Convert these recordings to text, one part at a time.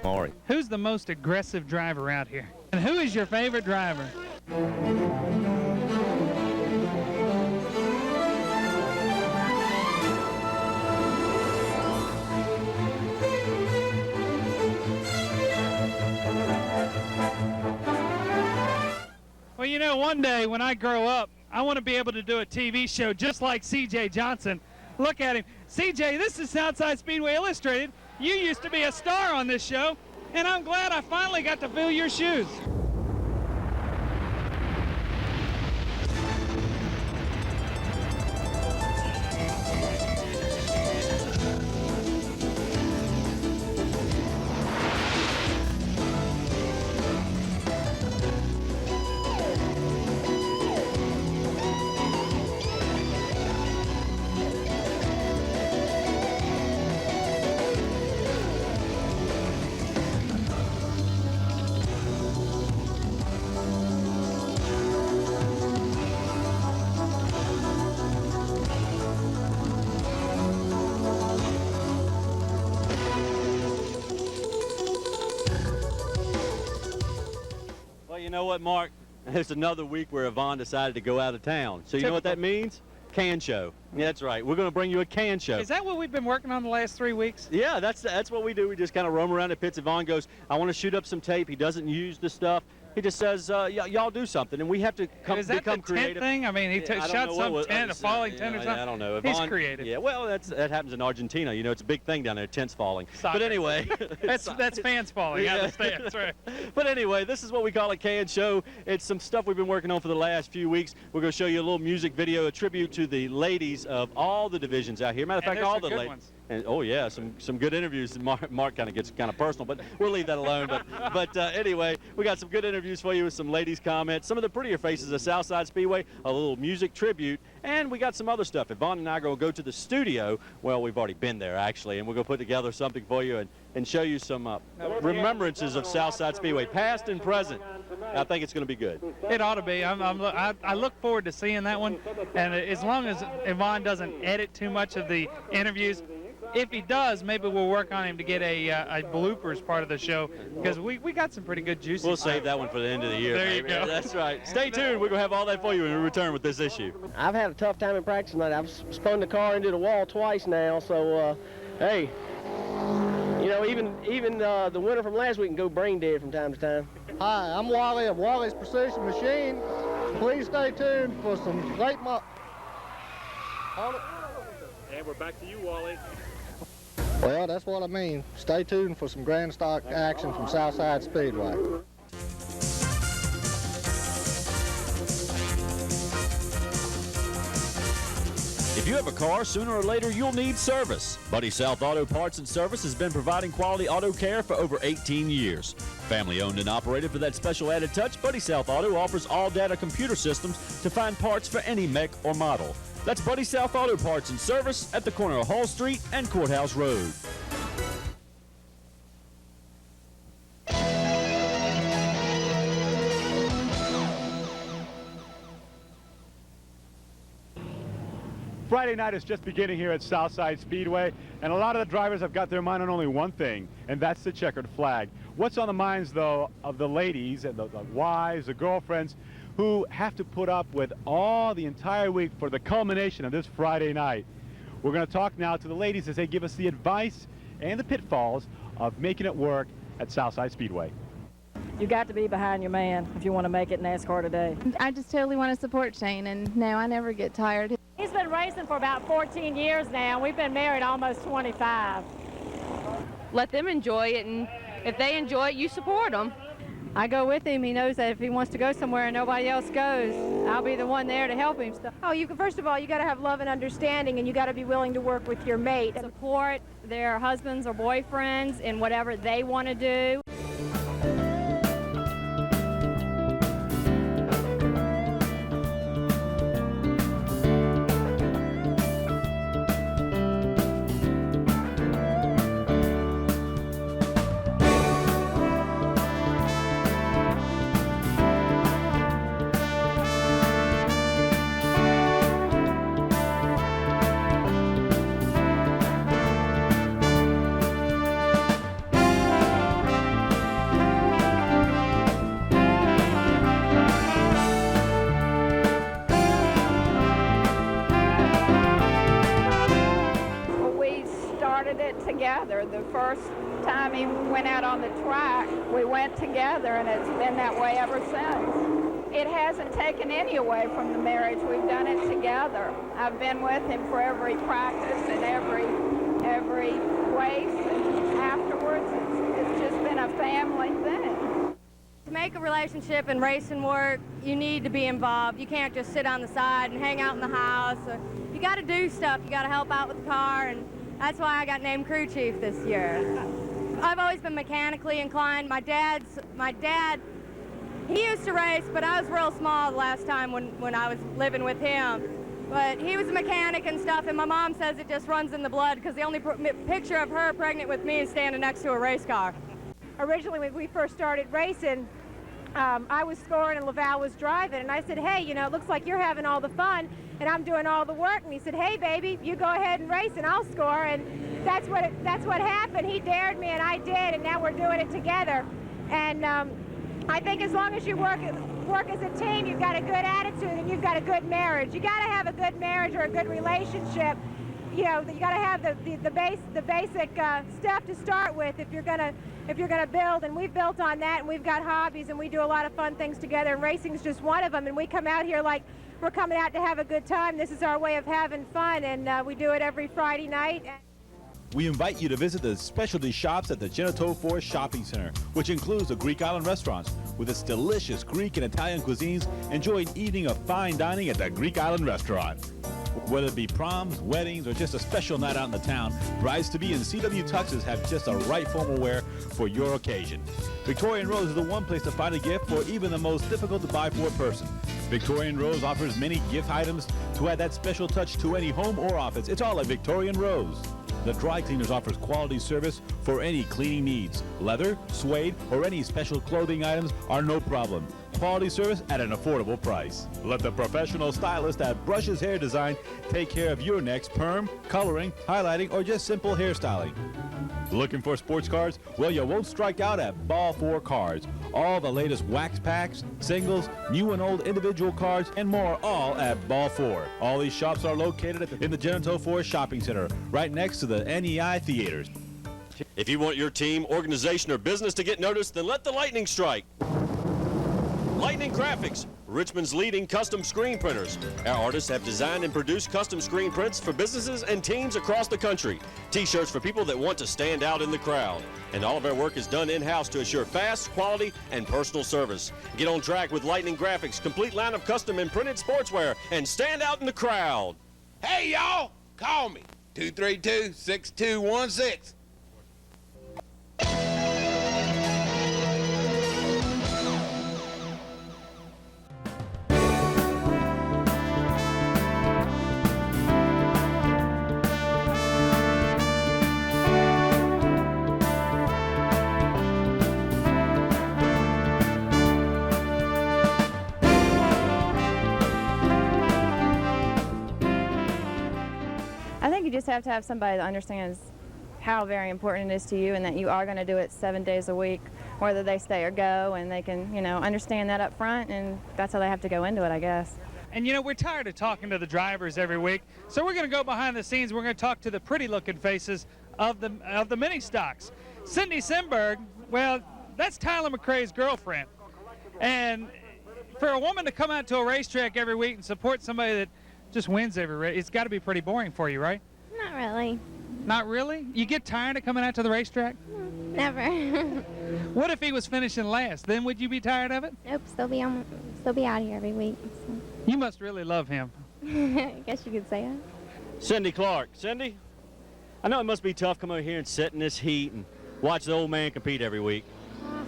Maury. Who's the most aggressive driver out here? And who is your favorite driver? Well, you know, one day when I grow up, I want to be able to do a TV show just like C.J. Johnson. Look at him. C.J., this is Southside Speedway Illustrated. You used to be a star on this show, and I'm glad I finally got to fill your shoes. Well, you know what, Mark? There's another week where Yvonne decided to go out of town. So you know what that means? Can show. Yeah, that's right. We're going to bring you a can show. Is that what we've been working on the last 3 weeks? Yeah, that's what we do. We just kind of roam around the pits. Yvonne goes, I want to shoot up some tape. He doesn't use the stuff. He just says, y'all do something, and we have to become creative. Thing? I mean, he shot some tent, a falling tent or something. I don't know. He's creative. Yeah, well, that happens in Argentina. You know, it's a big thing down there, tents falling. Soccer. But anyway. that's fans falling out of the stands, right? But anyway, this is what we call a can show. It's some stuff we've been working on for the last few weeks. We're going to show you a little music video, a tribute to the ladies of all the divisions out here. Matter of fact, all the ladies. And, oh yeah, some good interviews. Mark kind of gets kind of personal, but we'll leave that alone. But anyway, we got some good interviews for you with some ladies' comments, some of the prettier faces of Southside Speedway, a little music tribute, and we got some other stuff. Yvonne and I are going to go to the studio. Well, we've already been there actually, and we're going to put together something for you and show you some remembrances of Southside Speedway, past and present. I think it's going to be good. It ought to be. I look forward to seeing that one, and as long as Yvonne doesn't edit too much of the interviews. If he does, maybe we'll work on him to get a bloopers part of the show, because we got some pretty good juicy. We'll save that one for the end of the year. There you go. That's right. Stay tuned. We're going to have all that for you when we return with this issue. I've had a tough time in practice tonight. I've spun the car into the wall twice now, so, hey, you know, even the winner from last week can go brain dead from time to time. Hi, I'm Wally of Wally's Precision Machine. Please stay tuned for some great And we're back to you, Wally. Well, that's what I mean. Stay tuned for some grand stock action from Southside Speedway. If you have a car, sooner or later you'll need service. Buddy South Auto Parts and Service has been providing quality auto care for over 18 years. Family owned and operated for that special added touch, Buddy South Auto offers all data computer systems to find parts for any make or model. That's Buddy South Auto Parts and Service at the corner of Hall Street and Courthouse Road. Friday night is just beginning here at Southside Speedway, and a lot of the drivers have got their mind on only one thing, and that's the checkered flag. What's on the minds, though, of the ladies and the wives, the girlfriends, who have to put up with all the entire week for the culmination of this Friday night? We're going to talk now to the ladies as they give us the advice and the pitfalls of making it work at Southside Speedway. You got to be behind your man if you want to make it in NASCAR today. I just totally want to support Shane, and no, I never get tired. He's been racing for about 14 years now. We've been married almost 25. Let them enjoy it, and if they enjoy it, you support them. I go with him. He knows that if he wants to go somewhere and nobody else goes, I'll be the one there to help him. Oh, first of all, you got to have love and understanding, and you got to be willing to work with your mate. Support their husbands or boyfriends in whatever they want to do. first time he went out on the track, we went together, and it's been that way ever since. It hasn't taken any away from the marriage. We've done it together. I've been with him for every practice and every race, and afterwards, it's just been a family thing. To make a relationship in racing work, you need to be involved. You can't just sit on the side and hang out in the house. You got to do stuff. You got to help out with the car, and that's why I got named crew chief this year. I've always been mechanically inclined. My dad, he used to race, but I was real small the last time when I was living with him. But he was a mechanic and stuff, and my mom says it just runs in the blood because the only picture of her pregnant with me is standing next to a race car. Originally, when we first started racing, I was scoring and Laval was driving, and I said, hey, you know, it looks like you're having all the fun and I'm doing all the work. And he said, hey, baby, you go ahead and race and I'll score. And that's what happened. He dared me and I did, and now we're doing it together. And I think as long as you work as a team, you've got a good attitude and you've got a good marriage. You got to have a good marriage or a good relationship. You know, you got to have the basic stuff to start with if you're gonna build. And we've built on that, and we've got hobbies, and we do a lot of fun things together. And racing's just one of them. And we come out here like we're coming out to have a good time. This is our way of having fun, and we do it every Friday night. We invite you to visit the specialty shops at the Genital Forest Shopping Center, which includes the Greek Island restaurants. With its delicious Greek and Italian cuisines, enjoy an evening of fine dining at the Greek Island restaurant. Whether it be proms, weddings, or just a special night out in the town, brides-to-be and CW tuxes have just the right formal wear for your occasion. Victorian Rose is the one place to find a gift for even the most difficult to buy for a person. Victorian Rose offers many gift items to add that special touch to any home or office. It's all at Victorian Rose. The Dry Cleaners offers quality service for any cleaning needs. Leather, suede, or any special clothing items are no problem. Quality service at an affordable price. Let the professional stylist at Brushes Hair Design take care of your next perm, coloring, highlighting, or just simple hairstyling. Looking for sports cars? Well, you won't strike out at Ball 4 Cars. All the latest wax packs, singles, new and old individual cars, and more, all at Ball 4. All these shops are located in the Genital Forest Shopping Center, right next to the NEI Theaters. If you want your team, organization, or business to get noticed, then let the lightning strike. Lightning Graphics, Richmond's leading custom screen printers. Our artists have designed and produced custom screen prints for businesses and teams across the country. T-shirts for people that want to stand out in the crowd. And all of our work is done in-house to assure fast, quality, and personal service. Get on track with Lightning Graphics' complete line of custom and printed sportswear and stand out in the crowd. Hey, y'all, call me, 232-6216. I think you just have to have somebody that understands how very important it is to you and that you are going to do it 7 days a week, whether they stay or go, and they can, you know, understand that up front, and that's how they have to go into it, I guess. And you know, we're tired of talking to the drivers every week, so we're going to go behind the scenes. We're going to talk to the pretty-looking faces of the mini stocks. Cindy Simberg, well, that's Tyler McRae's girlfriend, and for a woman to come out to a racetrack every week and support somebody that just wins every race, it's got to be pretty boring for you, right? Not really. Not really? You get tired of coming out to the racetrack? Never. What if he was finishing last? Then would you be tired of it? Nope, still be out here every week. So. You must really love him. I guess you could say it. Cindy Clark. Cindy, I know it must be tough coming over here and sit in this heat and watch the old man compete every week.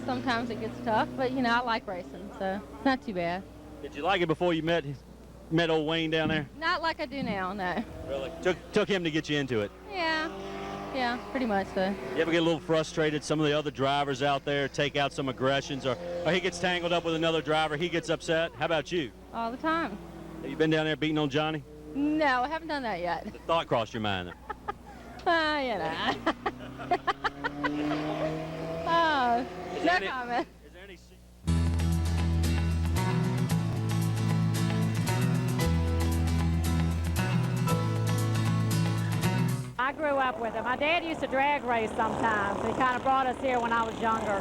Sometimes it gets tough, but you know, I like racing, so not too bad. Did you like it before you met old Wayne down there? Not like I do now, no. Really? Took him to get you into it? Yeah, pretty much so. You ever get a little frustrated, some of the other drivers out there take out some aggressions, or he gets tangled up with another driver, he gets upset? How about you? All the time. Have you been down there beating on Johnny? No, I haven't done that yet. The thought crossed your mind. You know. Oh, no comment. Is there any... I grew up with him. My dad used to drag race sometimes. He kind of brought us here when I was younger.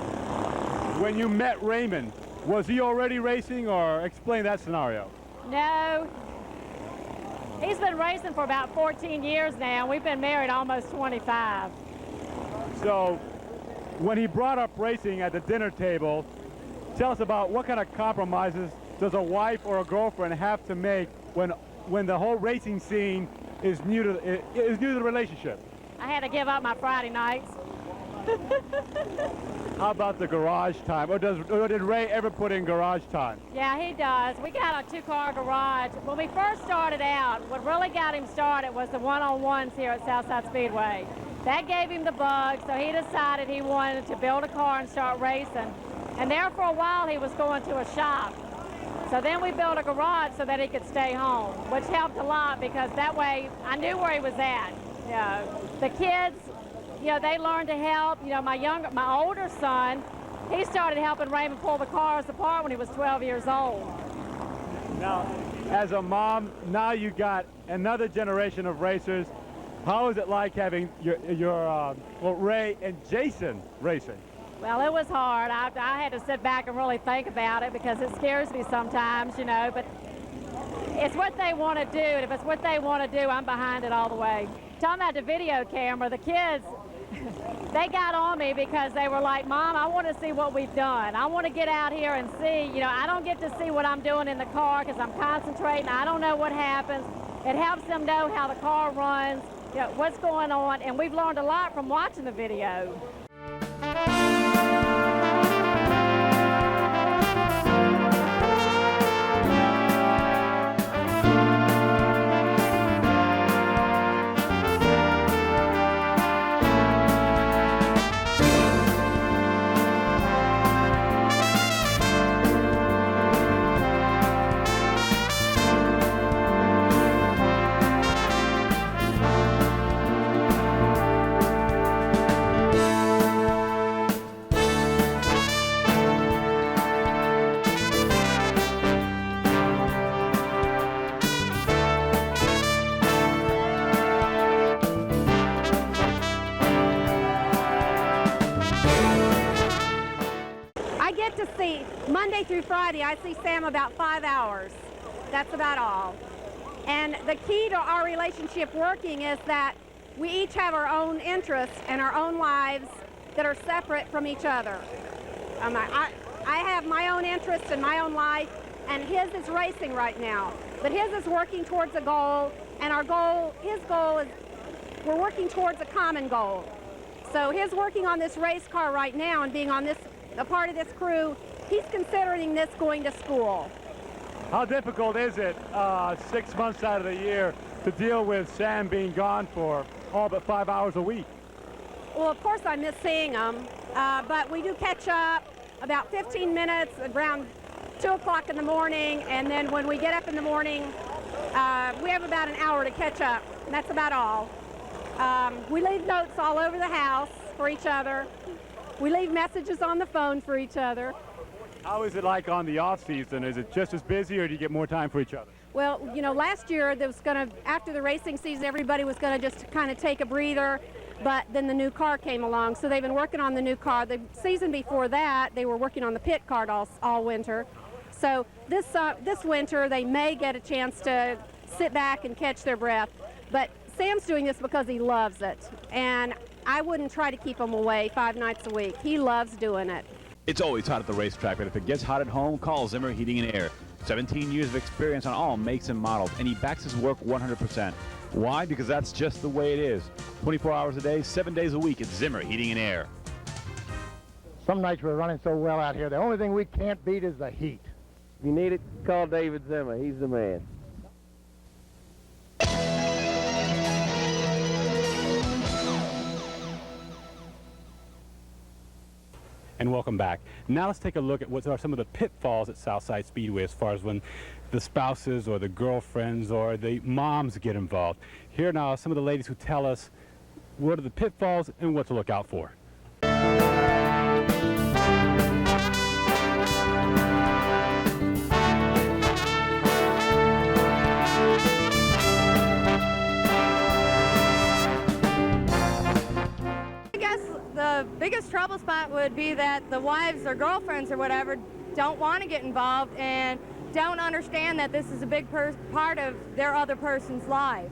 When you met Raymond, was he already racing, or explain that scenario? No. He's been racing for about 14 years now. We've been married almost 25. So when he brought up racing at the dinner table, tell us about what kind of compromises does a wife or a girlfriend have to make when the whole racing scene is new to the relationship? I had to give up my Friday nights. How about the garage time? Or did Ray ever put in garage time? Yeah, he does. We got a two-car garage. When we first started out, what really got him started was the one-on-ones here at Southside Speedway. That gave him the bug, so he decided he wanted to build a car and start racing. And there for a while, he was going to a shop. So then we built a garage so that he could stay home, which helped a lot because that way I knew where he was at. You know, the kids, you know, they learned to help. You know, my older son, he started helping Raymond pull the cars apart when he was 12 years old. Now, as a mom, now you got another generation of racers. How is it like having your Ray and Jason racing? Well, it was hard. I had to sit back and really think about it because it scares me sometimes, you know, but it's what they want to do, and if it's what they want to do, I'm behind it all the way. Talking about the video camera, the kids, they got on me because they were like, Mom, I want to see what we've done. I want to get out here and see, you know, I don't get to see what I'm doing in the car because I'm concentrating. I don't know what happens. It helps them know how the car runs, you know, what's going on, and we've learned a lot from watching the video. Monday through Friday, I see Sam about 5 hours. That's about all. And the key to our relationship working is that we each have our own interests and our own lives that are separate from each other. I have my own interests and my own life, and his is racing right now. But his is working towards a goal, and his goal is, we're working towards a common goal. So his working on this race car right now and being on a part of this crew, he's considering this going to school. How difficult is it 6 months out of the year to deal with Sam being gone for all but 5 hours a week? Well, of course I miss seeing him, but we do catch up about 15 minutes around 2 o'clock in the morning, and then when we get up in the morning, we have about an hour to catch up, and that's about all. We leave notes all over the house for each other. We leave messages on the phone for each other. How is it like on the off season? Is it just as busy, or do you get more time for each other? Well, you know, last year there was after the racing season, everybody was going to just kind of take a breather, but then the new car came along, so they've been working on the new car. The season before that, they were working on the pit car all winter. So this winter, they may get a chance to sit back and catch their breath. But Sam's doing this because he loves it, and I wouldn't try to keep him away 5 nights a week. He loves doing it. It's always hot at the racetrack, but if it gets hot at home, call Zimmer Heating and Air. 17 years of experience on all makes and models, and he backs his work 100%. Why? Because that's just the way it is. 24 hours a day, 7 days a week, it's Zimmer Heating and Air. Some nights we're running so well out here, the only thing we can't beat is the heat. If you need it, call David Zimmer. He's the man. And welcome back. Now let's take a look at what are some of the pitfalls at Southside Speedway as far as when the spouses or the girlfriends or the moms get involved. Here now are some of the ladies who tell us what are the pitfalls and what to look out for. biggest trouble spot would be that the wives or girlfriends or whatever don't want to get involved and don't understand that this is a big part of their other person's life.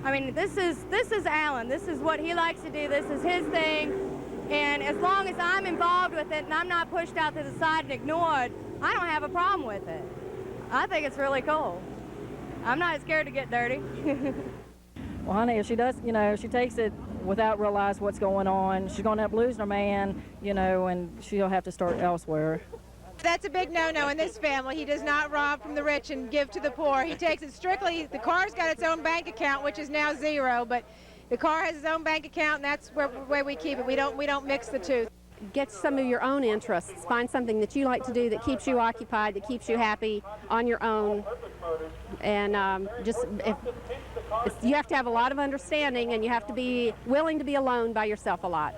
I mean, this is Alan. This is what he likes to do. This is his thing. And as long as I'm involved with it and I'm not pushed out to the side and ignored, I don't have a problem with it. I think it's really cool. I'm not scared to get dirty. Well, honey, if she does, you know, she takes it without realizing what's going on, she's going to end up losing her man, you know, and she'll have to start elsewhere. That's a big no-no in this family. He does not rob from the rich and give to the poor. He takes it strictly, the car's got its own bank account, which is now zero, but the car has its own bank account, and that's where we keep it. We don't mix the two. Get some of your own interests. Find something that you like to do that keeps you occupied, that keeps you happy on your own. And you have to have a lot of understanding, and you have to be willing to be alone by yourself a lot.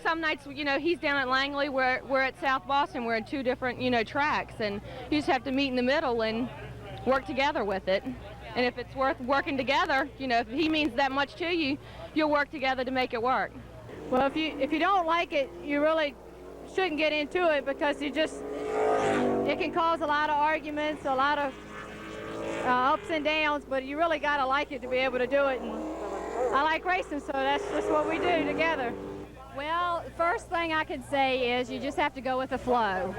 Some nights, you know, he's down at Langley, we're at South Boston, we're in two different, you know, tracks, and you just have to meet in the middle and work together with it. And if it's worth working together, you know, if he means that much to you, you'll work together to make it work. Well, if you don't like it, you really shouldn't get into it, because it can cause a lot of arguments, a lot of ups and downs, but you really got to like it to be able to do it. And I like racing, so that's just what we do together. Well, first thing I could say is you just have to go with the flow.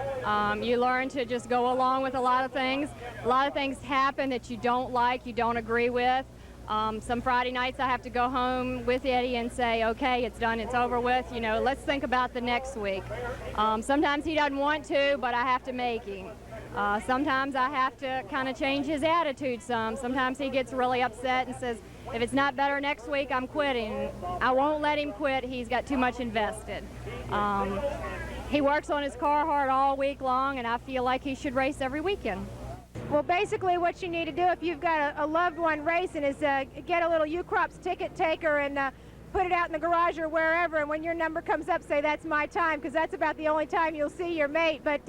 You learn to just go along with a lot of things. A lot of things happen that you don't like, you don't agree with. Some Friday nights I have to go home with Eddie and say, okay, it's done, it's over with, you know, let's think about the next week. Sometimes he doesn't want to, but I have to make him. Sometimes I have to kind of change his attitude some. Sometimes he gets really upset and says, if it's not better next week, I'm quitting. I won't let him quit. He's got too much invested. He works on his car hard all week long, and I feel like he should race every weekend. Well, basically what you need to do if you've got a loved one racing is get a little U-Crops ticket taker and put it out in the garage or wherever, and when your number comes up, say that's my time, because that's about the only time you'll see your mate. But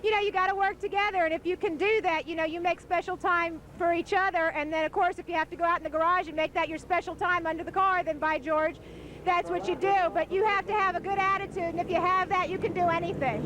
you know, you got to work together, and if you can do that, you know, you make special time for each other. And then of course, if you have to go out in the garage and make that your special time under the car, then by George, that's what you do. But you have to have a good attitude, and if you have that, you can do anything.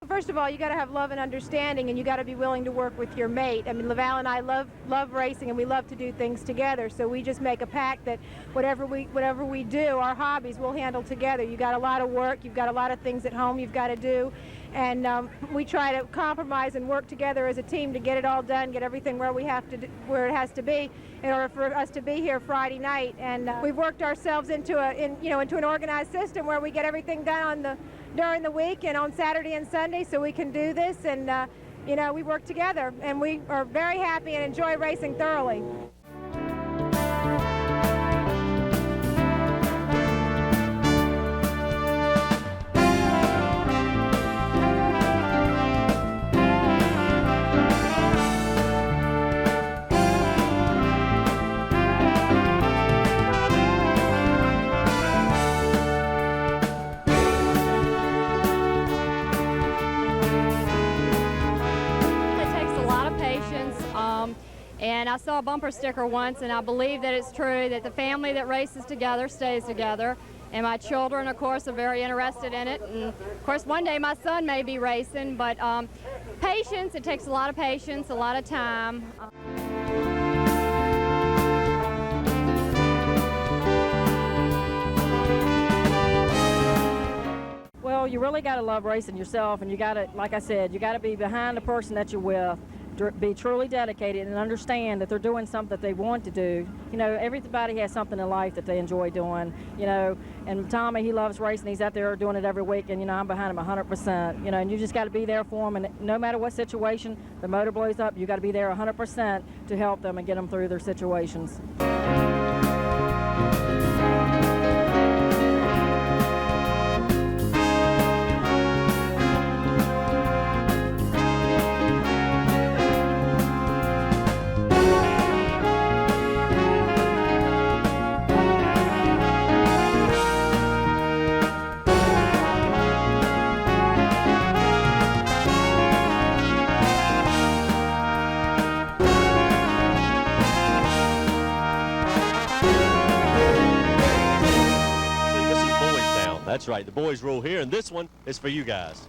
First of all, you got to have love and understanding, and you got to be willing to work with your mate. I mean, Laval and I love racing, and we love to do things together. So we just make a pact that whatever we do, our hobbies, we'll handle together. You got a lot of work, you've got a lot of things at home you've got to do, and we try to compromise and work together as a team to get it all done, get everything where it has to be, in order for us to be here Friday night. And we've worked ourselves into an organized system where we get everything done during the week and on Saturday and Sunday, so we can do this, and you know, we work together, and we are very happy and enjoy racing thoroughly. And I saw a bumper sticker once, and I believe that it's true that the family that races together stays together. And my children, of course, are very interested in it. And of course, one day my son may be racing, but patience, it takes a lot of patience, a lot of time. Well, you really got to love racing yourself, and you got to, like I said, you got to be behind the person that you're with. Be truly dedicated and understand that they're doing something that they want to do. You know, everybody has something in life that they enjoy doing, you know, and Tommy, he loves racing. He's out there doing it every week, and, you know, I'm behind him 100%, you know, and you just got to be there for them, and no matter what situation the motor blows up, you got to be there 100% to help them and get them through their situations. That's right. The boys rule here, and this one is for you guys.